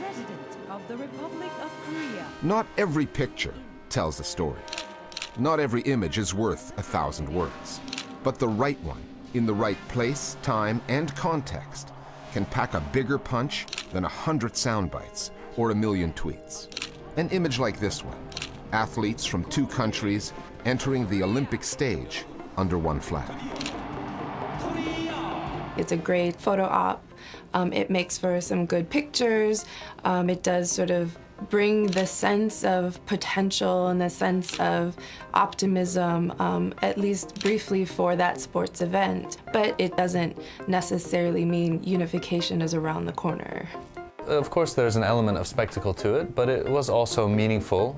President of the Republic of Korea. Not every picture tells a story. Not every image is worth 1,000 words. But the right one, in the right place, time, and context, can pack a bigger punch than 100 soundbites or 1,000,000 tweets. An image like this one, athletes from 2 countries entering the Olympic stage under one flag. It's a great photo op. It makes for some good pictures. It does sort of bring the sense of potential and the sense of optimism, at least briefly for that sports event. But it doesn't necessarily mean unification is around the corner. Of course, there's an element of spectacle to it, but it was also meaningful.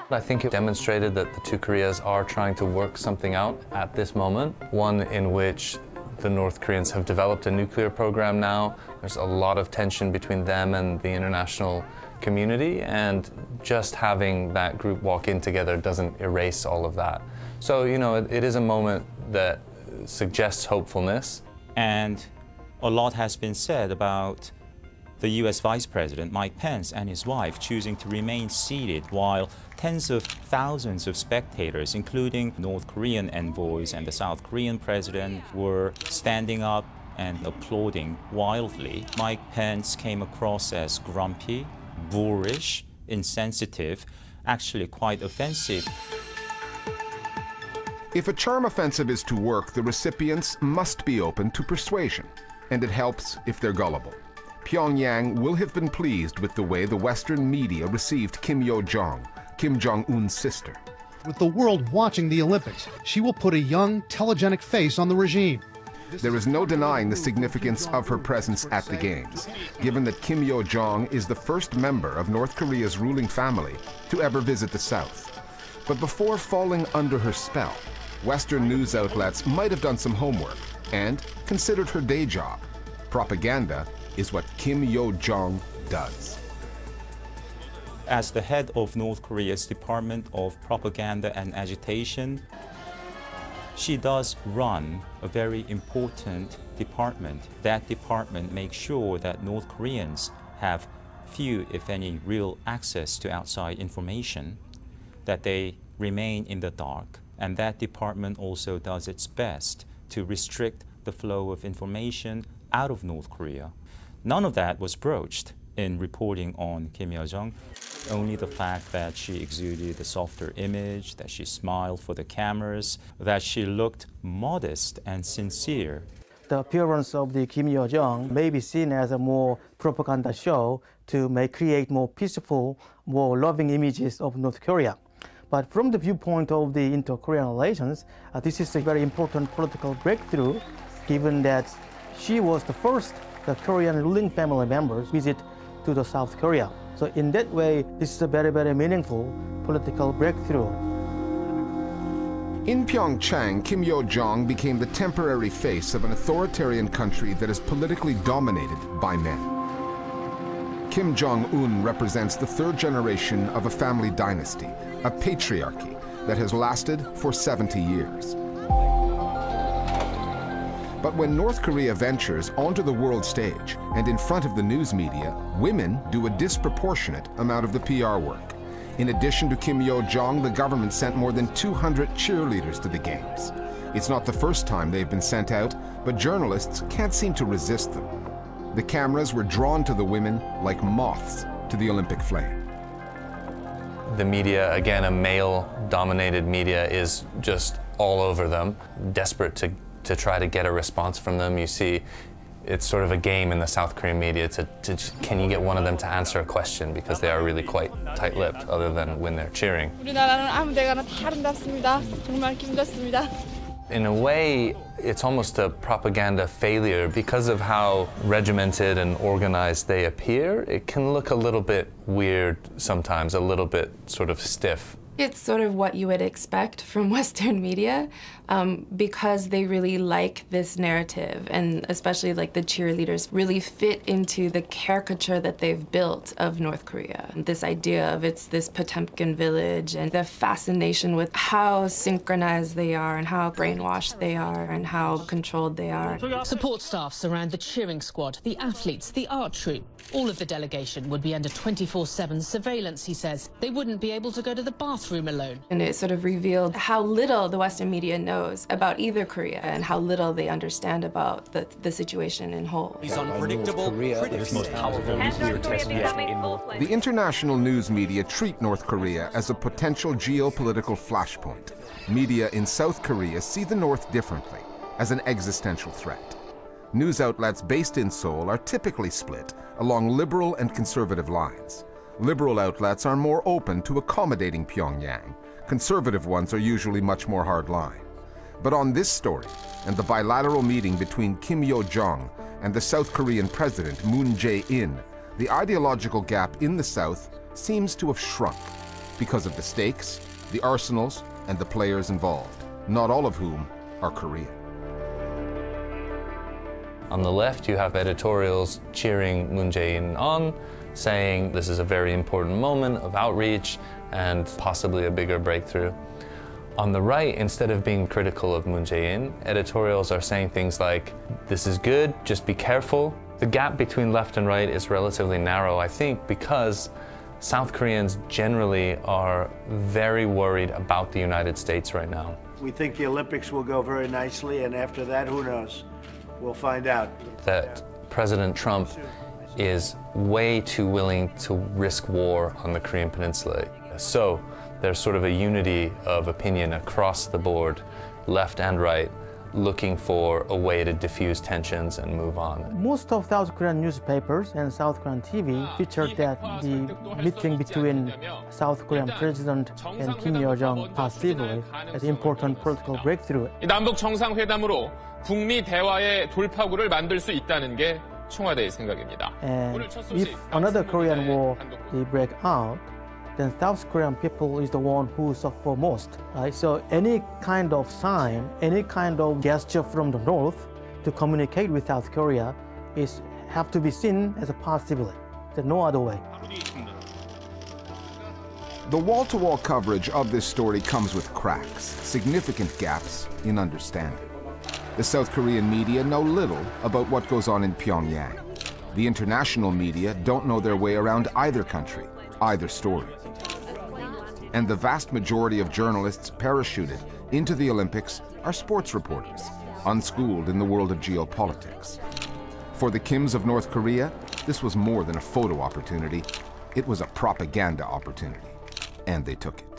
I think it demonstrated that the 2 Koreas are trying to work something out at this moment, one in which the North Koreans have developed a nuclear program now. There's a lot of tension between them and the international community, and just having that group walk in together doesn't erase all of that. So, you know, it is a moment that suggests hopefulness. And a lot has been said about the US Vice President Mike Pence and his wife choosing to remain seated while tens of thousands of spectators, including North Korean envoys and the South Korean president, were standing up and applauding wildly. Mike Pence came across as grumpy, boorish, insensitive, actually quite offensive. If a charm offensive is to work, the recipients must be open to persuasion, and it helps if they're gullible. Pyongyang will have been pleased with the way the Western media received Kim Yo-jong, Kim Jong-un's sister. With the world watching the Olympics, she will put a young, telegenic face on the regime. There is no denying the significance of her presence at the Games, given that Kim Yo-jong is the first member of North Korea's ruling family to ever visit the South. But before falling under her spell, Western news outlets might have done some homework and considered her day job. Propaganda is what Kim Yo-jong does. As the head of North Korea's Department of Propaganda and Agitation, she does run a very important department. That department makes sure that North Koreans have few, if any, real access to outside information, that they remain in the dark. And that department also does its best to restrict the flow of information out of North Korea. None of that was broached in reporting on Kim Yo-jong. Only the fact that she exuded a softer image, that she smiled for the cameras, that she looked modest and sincere. The appearance of the Kim Yo-jong may be seen as a more propaganda show to create more peaceful, more loving images of North Korea. But from the viewpoint of the inter-Korean relations, this is a very important political breakthrough, given that she was the first Korean ruling family members visit to the South Korea. So in that way, this is a very, very meaningful political breakthrough. In Pyeongchang, Kim Yo-jong became the temporary face of an authoritarian country that is politically dominated by men. Kim Jong-un represents the 3rd generation of a family dynasty, a patriarchy that has lasted for 70 years. But when North Korea ventures onto the world stage and in front of the news media, women do a disproportionate amount of the PR work. In addition to Kim Yo-jong, the government sent more than 200 cheerleaders to the Games. It's not the first time they've been sent out, but journalists can't seem to resist them. The cameras were drawn to the women like moths to the Olympic flame. The media, again, a male-dominated media, is just all over them, desperate to try to get a response from them. You see, it's sort of a game in the South Korean media can you get one of them to answer a question, because they are really quite tight-lipped other than when they're cheering. In a way, it's almost a propaganda failure. Because of how regimented and organized they appear, it can look a little bit weird sometimes, a little bit sort of stiff It's sort of what you would expect from Western media because they really like this narrative, and especially like the cheerleaders really fit into the caricature that they've built of North Korea. This idea of it's this Potemkin village and the fascination with how synchronized they are and how brainwashed they are and how controlled they are. Support staff surround the cheering squad, the athletes, the art troupe. All of the delegation would be under 24/7 surveillance, he says. They wouldn't be able to go to the bathroom alone. And it sort of revealed how little the Western media knows about either Korea and how little they understand about the situation in whole. He's unpredictable, most powerful nuclear test yet in North Korea. The international news media treat North Korea as a potential geopolitical flashpoint. Media in South Korea see the North differently, as an existential threat. News outlets based in Seoul are typically split along liberal and conservative lines. Liberal outlets are more open to accommodating Pyongyang. Conservative ones are usually much more hardline. But on this story, and the bilateral meeting between Kim Yo-jong and the South Korean president Moon Jae-in, the ideological gap in the South seems to have shrunk because of the stakes, the arsenals, and the players involved, not all of whom are Korean. On the left, you have editorials cheering Moon Jae-in on, saying this is a very important moment of outreach and possibly a bigger breakthrough. On the right, instead of being critical of Moon Jae-in, editorials are saying things like, this is good, just be careful. The gap between left and right is relatively narrow, I think, because South Koreans generally are very worried about the United States right now. We think the Olympics will go very nicely, and after that, who knows? We'll find out. That President Trump is way too willing to risk war on the Korean Peninsula. So there's sort of a unity of opinion across the board, left and right, looking for a way to diffuse tensions and move on. Most of South Korean newspapers and South Korean TV featured that the meeting between South Korean President and Kim Yo-jong possibly as important political breakthrough. 남북 정상회담으로 북미 대화의 돌파구를 만들 수 있다는 게 청와대의 생각입니다. And if another Korean war break out, then South Korean people is the one who suffer most, right? So any kind of sign, any kind of gesture from the North to communicate with South Korea have to be seen as a possibility. There's no other way. The wall-to-wall coverage of this story comes with cracks, significant gaps in understanding. The South Korean media know little about what goes on in Pyongyang. The international media don't know their way around either country, either story. And the vast majority of journalists parachuted into the Olympics are sports reporters, unschooled in the world of geopolitics. For the Kims of North Korea, this was more than a photo opportunity. It was a propaganda opportunity, and they took it.